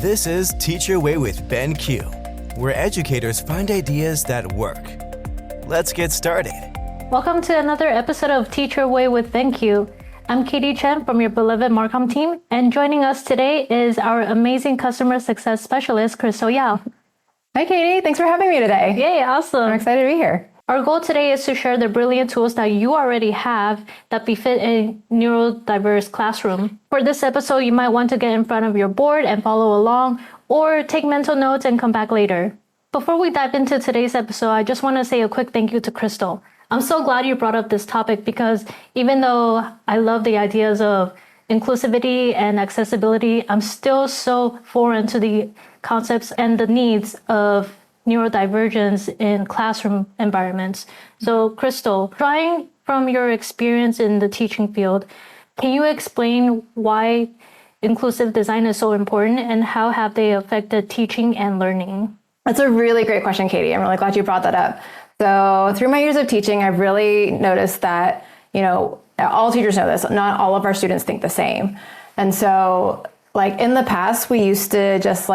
This is Teach Your Way with BenQ, where educators find ideas that work. Let's get started. Welcome to another episode of Teach Your Way with BenQ. I'm Katy Chen from your beloved Marcom team, and joining us today is our amazing customer success specialist, Crystal Yao. Hi, Katy. Thanks for having me today. Yay, awesome. I'm excited to be here. Our goal today is to share the brilliant tools that you already have that befit a neurodiverse classroom. For this episode, you might want to get in front of your board and follow along, or take mental notes and come back later. Before we dive into today's episode, I just want to say a quick thank you to Crystal. I'm so glad you brought up this topic because even though I love the ideas of inclusivity and accessibility, I'm still so foreign to the concepts and the needs of neurodivergence in classroom environments. So, Crystal, drawing from your experience in the teaching field, can you explain why inclusive design is so important and how have they affected teaching and learning? That's a really great question, Katy. I'm really glad you brought that up. So through my years of teaching, I've really noticed that, all teachers know this, not all of our students think the same. And so in the past, we used to just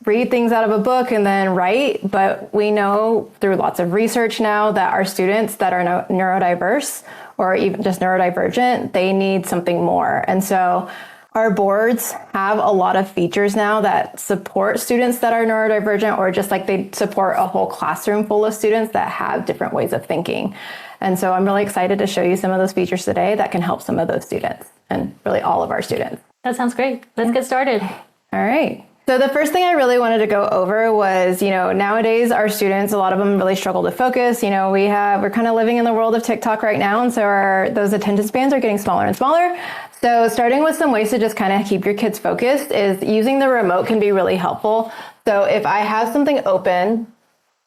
read things out of a book and then write, but we know through lots of research now that our students that are neurodiverse or even just neurodivergent, they need something more. And so our boards have a lot of features now that support students that are neurodivergent, or just they support a whole classroom full of students that have different ways of thinking. And so I'm really excited to show you some of those features today that can help some of those students and really all of our students. That sounds great. Let's get started. All right. So the first thing I really wanted to go over was, nowadays our students, a lot of them really struggle to focus. We're kind of living in the world of TikTok right now. And so those attention spans are getting smaller and smaller. So starting with some ways to just kind of keep your kids focused is using the remote can be really helpful. So if I have something open,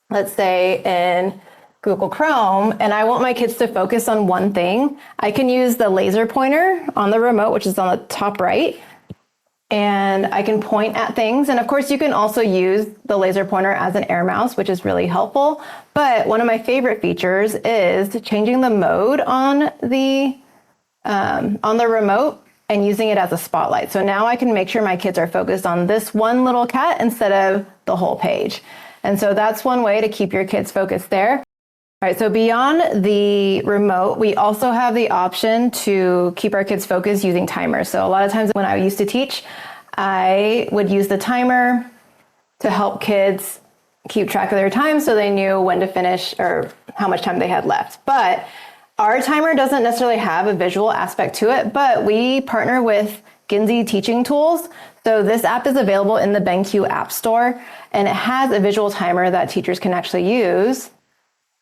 let's say in Google Chrome, and I want my kids to focus on one thing, I can use the laser pointer on the remote, which is on the top right, and I can point at things. And of course, you can also use the laser pointer as an air mouse, which is really helpful. But one of my favorite features is changing the mode on the remote and using it as a spotlight. So now I can make sure my kids are focused on this one little cat instead of the whole page. And so that's one way to keep your kids focused there. All right, so beyond the remote, we also have the option to keep our kids focused using timers. So a lot of times when I used to teach, I would use the timer to help kids keep track of their time so they knew when to finish or how much time they had left. But our timer doesn't necessarily have a visual aspect to it, but we partner with Ginzy teaching tools. So this app is available in the BenQ App Store, and it has a visual timer that teachers can actually use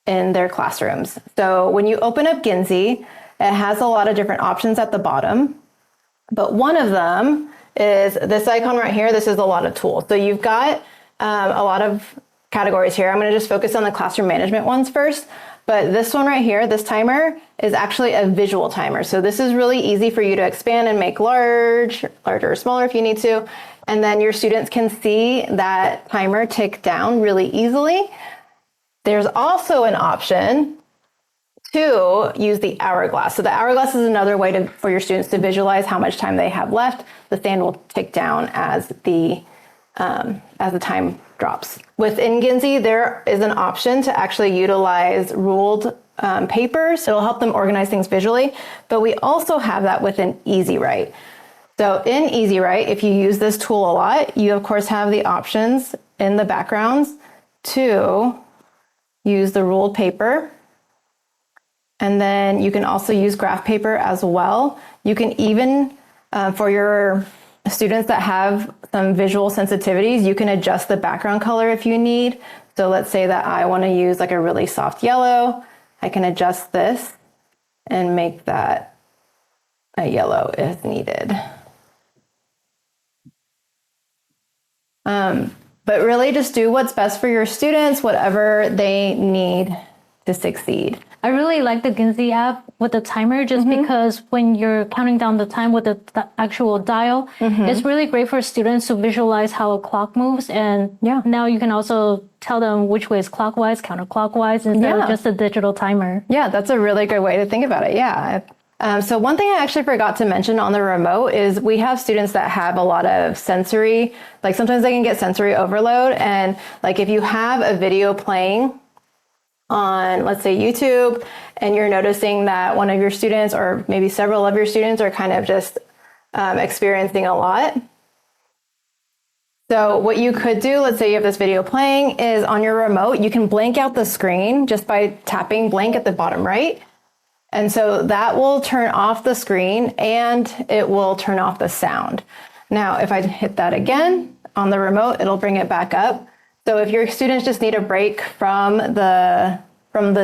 in their classrooms. So when you open up Ginzy, it has a lot of different options at the bottom, but one of them is this icon right here. This is a lot of tools. So you've got a lot of categories here. I'm going to just focus on the classroom management ones first. But this one right here, this timer, is actually a visual timer. So this is really easy for you to expand and make larger or smaller if you need to. And then your students can see that timer tick down really easily. There's also an option to use the hourglass. So the hourglass is another way for your students to visualize how much time they have left. The sand will tick down as the time drops. Within Ginzy, there is an option to actually utilize ruled papers. It'll help them organize things visually, but we also have that within EasyWrite. So in EasyWrite, if you use this tool a lot, you of course have the options in the backgrounds to use the ruled paper. And then you can also use graph paper as well. You can even, for your students that have some visual sensitivities, you can adjust the background color if you need. So let's say that I want to use a really soft yellow. I can adjust this and make that a yellow if needed. But really just do what's best for your students, whatever they need to succeed. I really like the Ginzy app with the timer just because when you're counting down the time with the actual dial, it's really great for students to visualize how a clock moves. And now you can also tell them which way is clockwise, counterclockwise, instead of just a digital timer. Yeah, that's a really good way to think about it. Yeah, So one thing I actually forgot to mention on the remote is we have students that have a lot of sensory, like sometimes they can get sensory overload. And like if you have a video playing on, let's say, YouTube, and you're noticing that one of your students or maybe several of your students are kind of just experiencing a lot. So what you could do, let's say you have this video playing, is on your remote, you can blank out the screen just by tapping blank at the bottom right. And so that will turn off the screen and it will turn off the sound. Now, if I hit that again on the remote, it'll bring it back up. So if your students just need a break from the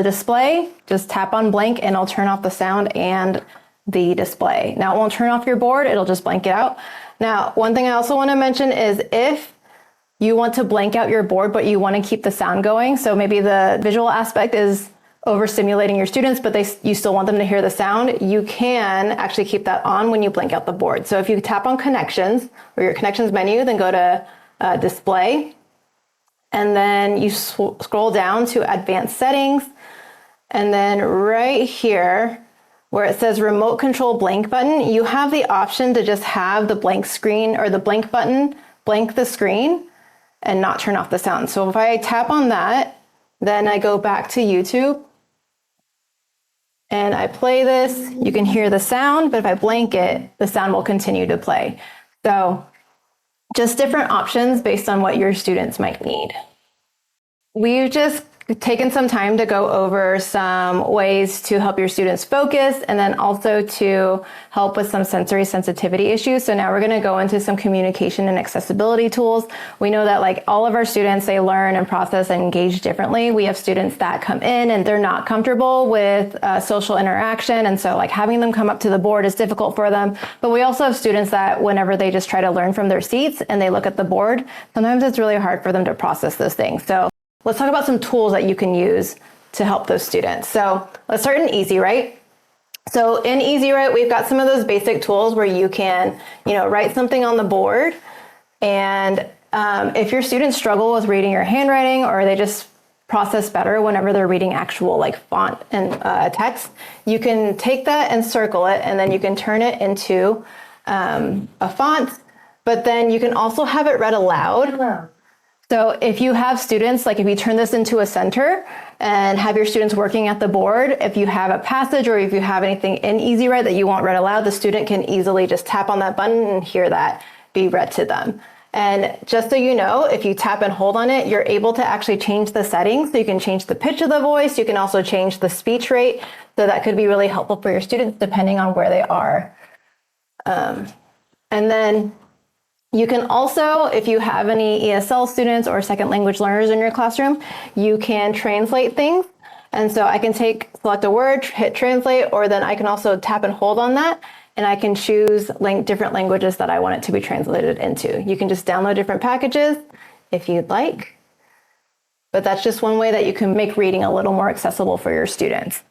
display, just tap on blank and it'll turn off the sound and the display. Now, it won't turn off your board, it'll just blank it out. Now, one thing I also want to mention is if you want to blank out your board, but you want to keep the sound going, so maybe the visual aspect is overstimulating your students, but you still want them to hear the sound, you can actually keep that on when you blank out the board. So if you tap on connections or your connections menu, then go to display, and then you scroll down to advanced settings, and then right here where it says remote control blank button, you have the option to just have the blank screen or the blank button blank the screen and not turn off the sound. So if I tap on that, then I go back to YouTube and I play this, you can hear the sound, but if I blank it, the sound will continue to play. So just different options based on what your students might need. We've just taken some time to go over some ways to help your students focus and then also to help with some sensory sensitivity issues. So now we're going to go into some communication and accessibility tools. We know that like all of our students, they learn and process and engage differently. We have students that come in and they're not comfortable with social interaction. And so like having them come up to the board is difficult for them. But we also have students that whenever they just try to learn from their seats and they look at the board, sometimes it's really hard for them to process those things. So let's talk about some tools that you can use to help those students. So let's start in EasyWrite. So in EasyWrite, we've got some of those basic tools where you can, write something on the board. And if your students struggle with reading your handwriting or they just process better whenever they're reading actual like font and text, you can take that and circle it, and then you can turn it into a font, but then you can also have it read aloud. So if you have students, like if you turn this into a center and have your students working at the board, if you have a passage or if you have anything in EasyWrite that you want read aloud, the student can easily just tap on that button and hear that be read to them. And just so you know, if you tap and hold on it, you're able to actually change the settings. So you can change the pitch of the voice. You can also change the speech rate. So that could be really helpful for your students depending on where they are. And then you can also, if you have any ESL students or second language learners in your classroom, you can translate things. And so I can select a word, hit translate, or then I can also tap and hold on that, and I can choose different languages that I want it to be translated into. You can just download different packages if you'd like, but that's just one way that you can make reading a little more accessible for your students.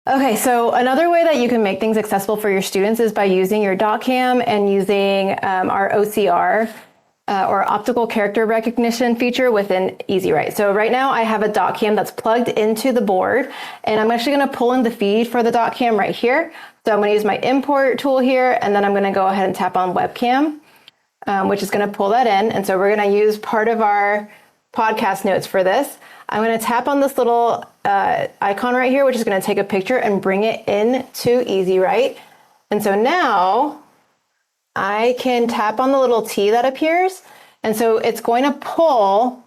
Okay, so another way that you can make things accessible for your students is by using your dot cam and using our OCR or optical character recognition feature within EasyWrite. So right now I have a dot cam that's plugged into the board, and I'm actually going to pull in the feed for the dot cam right here. So I'm going to use my import tool here, and then I'm going to go ahead and tap on webcam, which is going to pull that in. And so we're going to use part of our podcast notes for this. I'm going to tap on this little icon right here, which is going to take a picture and bring it into EasyWrite. And so now I can tap on the little T that appears. And so it's going to pull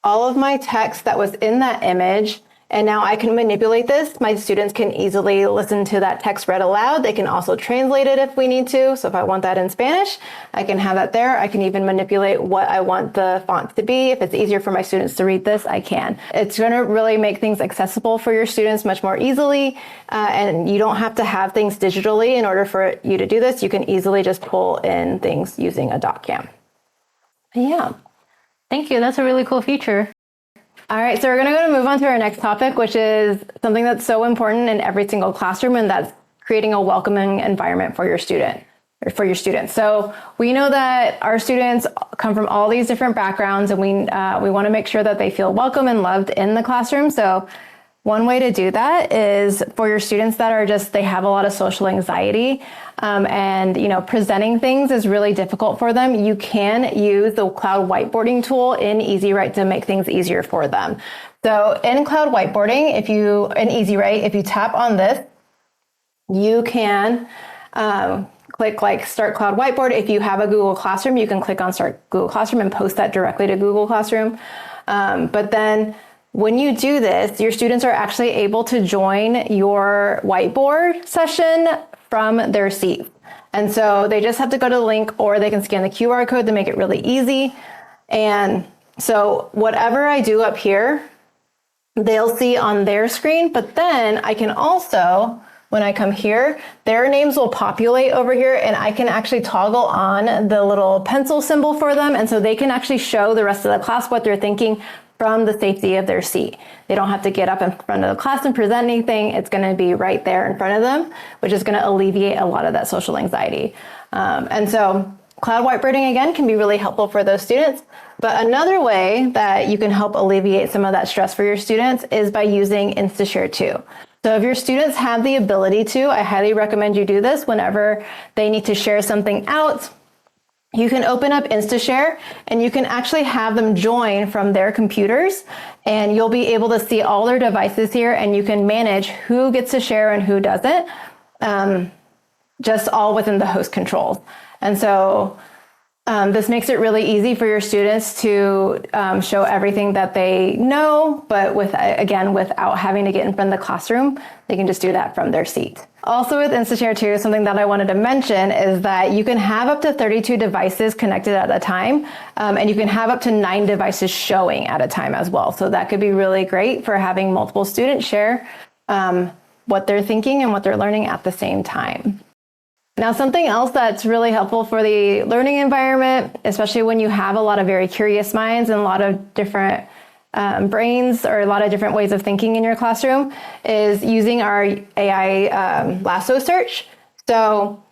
all of my text that was in that image. And now I can manipulate this. My students can easily listen to that text read aloud. They can also translate it if we need to. So if I want that in Spanish, I can have that there. I can even manipulate what I want the font to be. If it's easier for my students to read this, I can. It's going to really make things accessible for your students much more easily. And you don't have to have things digitally in order for you to do this. You can easily just pull in things using a dot cam. Yeah. Thank you. That's a really cool feature. All right, so we're going to move on to our next topic, which is something that's so important in every single classroom, and that's creating a welcoming environment for your student or for your students. So we know that our students come from all these different backgrounds, and we want to make sure that they feel welcome and loved in the classroom. So One way to do that is for your students that are they have a lot of social anxiety, and presenting things is really difficult for them. You can use the cloud whiteboarding tool in EasyWrite to make things easier for them. So in cloud whiteboarding, in EasyWrite, if you tap on this, you can click like Start Cloud Whiteboard. If you have a Google Classroom, you can click on Start Google Classroom and post that directly to Google Classroom. But then when you do this, your students are actually able to join your whiteboard session from their seat. And so they just have to go to the link, or they can scan the QR code to make it really easy. And so whatever I do up here, they'll see on their screen, but then I can also, when I come here, their names will populate over here, and I can actually toggle on the little pencil symbol for them. And so they can actually show the rest of the class what they're thinking from the safety of their seat. They don't have to get up in front of the class and present anything. It's going to be right there in front of them, which is going to alleviate a lot of that social anxiety. And so cloud whiteboarding, again, can be really helpful for those students. But another way that you can help alleviate some of that stress for your students is by using InstaShare too. So if your students have the ability to, I highly recommend you do this whenever they need to share something out. You can open up InstaShare and you can actually have them join from their computers, and you'll be able to see all their devices here, and you can manage who gets to share and who doesn't, just all within the host controls. And so this makes it really easy for your students to show everything that they know, but without having to get in front of the classroom, they can just do that from their seat. Also with InstaShare too, something that I wanted to mention is that you can have up to 32 devices connected at a time, and you can have up to 9 devices showing at a time as well. So that could be really great for having multiple students share what they're thinking and what they're learning at the same time. Now, something else that's really helpful for the learning environment, especially when you have a lot of very curious minds and a lot of different brains or a lot of different ways of thinking in your classroom, is using our AI lasso search. So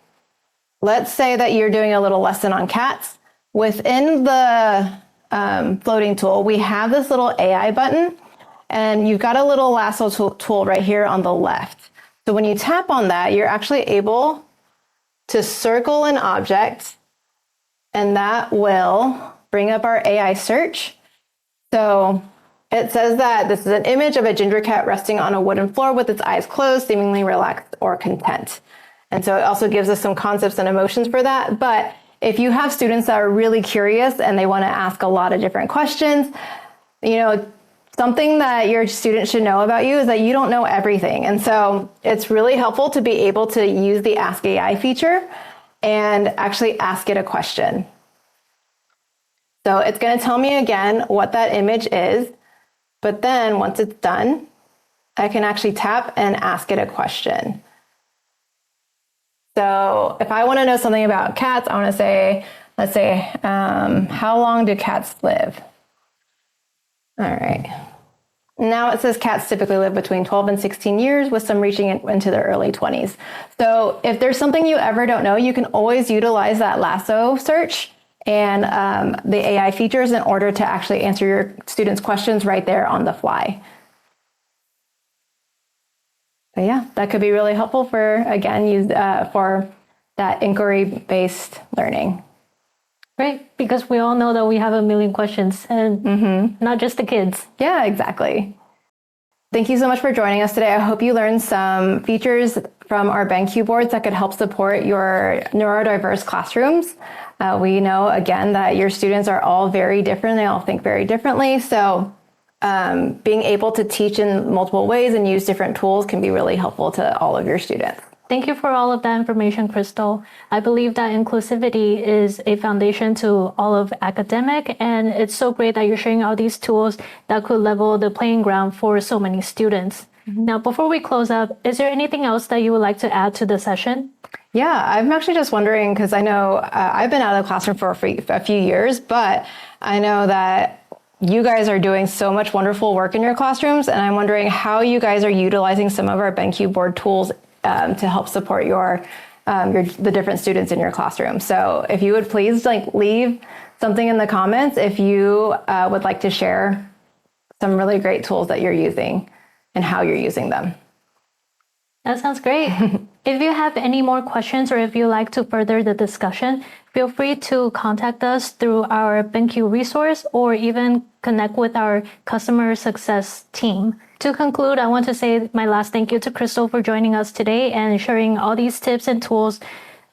let's say that you're doing a little lesson on cats. Within the floating tool, we have this little AI button, and you've got a little lasso tool right here on the left. So when you tap on that, you're actually able to circle an object, and that will bring up our AI search. So it says that this is an image of a ginger cat resting on a wooden floor with its eyes closed, seemingly relaxed or content. And so it also gives us some concepts and emotions for that. But if you have students that are really curious and they want to ask a lot of different questions, something that your students should know about you is that you don't know everything. And so it's really helpful to be able to use the Ask AI feature and actually ask it a question. So it's going to tell me again what that image is, but then once it's done, I can actually tap and ask it a question. So if I want to know something about cats, I want to say, let's say, how long do cats live? All right. Now it says cats typically live between 12 and 16 years, with some reaching into their early 20s. So if there's something you ever don't know, you can always utilize that lasso search and the AI features in order to actually answer your students' questions right there on the fly. But yeah, that could be really helpful for, again, for that inquiry-based learning. Great, because we all know that we have a million questions, and not just the kids. Yeah, exactly. Thank you so much for joining us today. I hope you learned some features from our BenQ boards that could help support your neurodiverse classrooms. We know, again, that your students are all very different. They all think very differently. So being able to teach in multiple ways and use different tools can be really helpful to all of your students. Thank you for all of that information, Crystal. I believe that inclusivity is a foundation to all of academic, and it's so great that you're sharing all these tools that could level the playing ground for so many students. Now, before we close up, is there anything else that you would like to add to the session? Yeah, I'm actually just wondering, because I know I've been out of the classroom for a few years, but I know that you guys are doing so much wonderful work in your classrooms, and I'm wondering how you guys are utilizing some of our BenQ board tools to help support the different students in your classroom. So if you would please leave something in the comments if you would like to share some really great tools that you're using. and how you're using them. That sounds great. If you have any more questions or if you'd like to further the discussion, feel free to contact us through our BenQ resource or even connect with our customer success team. To conclude, I want to say my last thank you to Crystal for joining us today and sharing all these tips and tools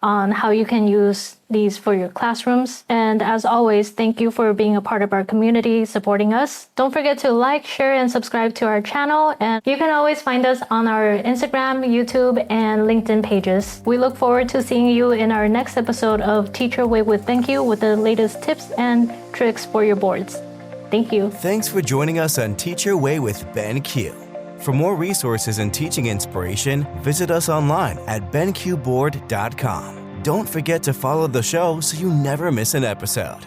on how you can use these for your classrooms. And as always, thank you for being a part of our community, supporting us. Don't forget to like, share, and subscribe to our channel. And you can always find us on our Instagram, YouTube, and LinkedIn pages. We look forward to seeing you in our next episode of Teach Your Way with BenQ with the latest tips and tricks for your boards. Thank you. Thanks for joining us on Teach Your Way with BenQ. For more resources and teaching inspiration, visit us online at benqboard.com. Don't forget to follow the show so you never miss an episode.